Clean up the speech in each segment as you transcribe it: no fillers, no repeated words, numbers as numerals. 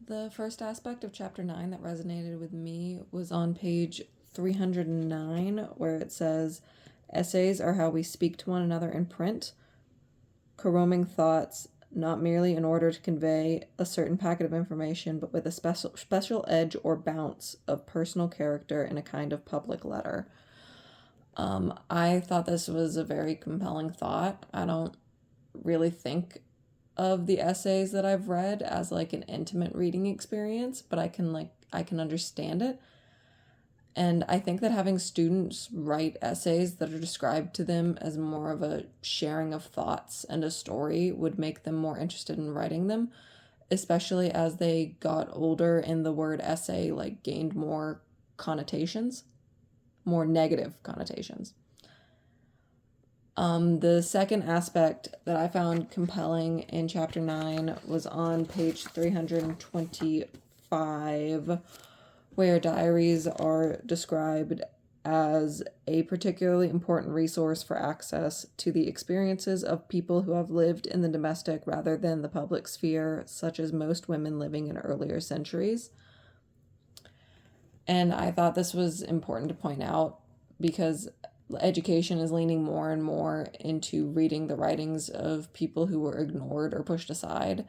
The first aspect of chapter 9 that resonated with me was on page 309, where it says, essays are how we speak to one another in print, caroming thoughts, not merely in order to convey a certain packet of information, but with a special edge or bounce of personal character in a kind of public letter. I thought this was a very compelling thought. I don't really think of the essays that I've read as like an intimate reading experience, but I can understand it. And I think that having students write essays that are described to them as more of a sharing of thoughts and a story would make them more interested in writing them, especially as they got older and the word essay like gained more connotations, more negative connotations. The second aspect that I found compelling in chapter 9 was on page 325, where diaries are described as a particularly important resource for access to the experiences of people who have lived in the domestic rather than the public sphere, such as most women living in earlier centuries. And I thought this was important to point out because education is leaning more and more into reading the writings of people who were ignored or pushed aside,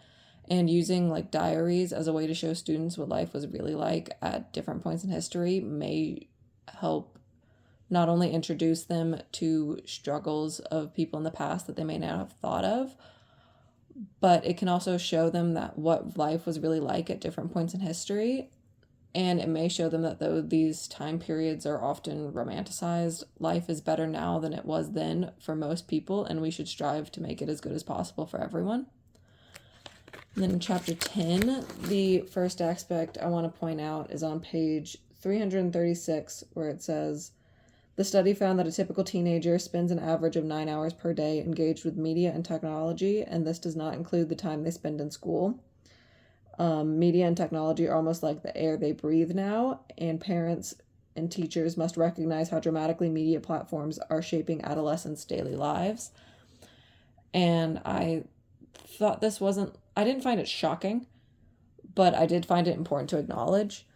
and using like diaries as a way to show students what life was really like at different points in history may help not only introduce them to struggles of people in the past that they may not have thought of, but it can also show them that what life was really like at different points in history. And it may show them that though these time periods are often romanticized, life is better now than it was then for most people, and we should strive to make it as good as possible for everyone. And then in chapter 10, the first aspect I want to point out is on page 336, where it says, the study found that a typical teenager spends an average of 9 hours per day engaged with media and technology, and this does not include the time they spend in school. Media and technology are almost like the air they breathe now, and parents and teachers must recognize how dramatically media platforms are shaping adolescents' daily lives. And I didn't find it shocking, but I did find it important to acknowledge.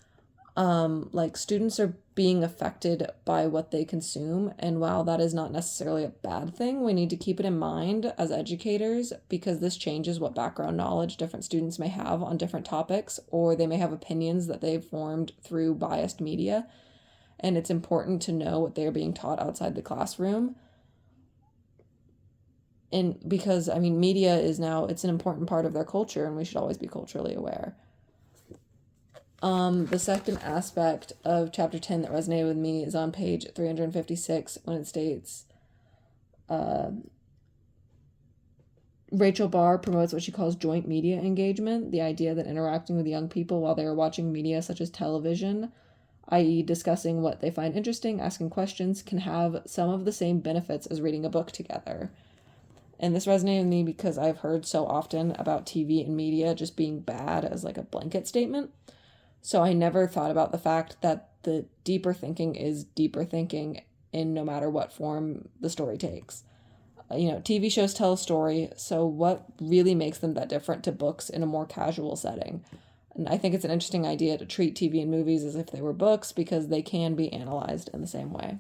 Like students are being affected by what they consume, and while that is not necessarily a bad thing, we need to keep it in mind as educators because this changes what background knowledge different students may have on different topics, or they may have opinions that they've formed through biased media, and it's important to know what they're being taught outside the classroom. And because media is now, it's an important part of their culture, and we should always be culturally aware. The second aspect of chapter 10 that resonated with me is on page 356 when it states, Rachel Barr promotes what she calls joint media engagement, the idea that interacting with young people while they are watching media such as television, i.e. discussing what they find interesting, asking questions, can have some of the same benefits as reading a book together. And this resonated with me because I've heard so often about TV and media just being bad as like a blanket statement. So I never thought about the fact that the deeper thinking is deeper thinking in no matter what form the story takes. TV shows tell a story, so what really makes them that different to books in a more casual setting? And I think it's an interesting idea to treat TV and movies as if they were books because they can be analyzed in the same way.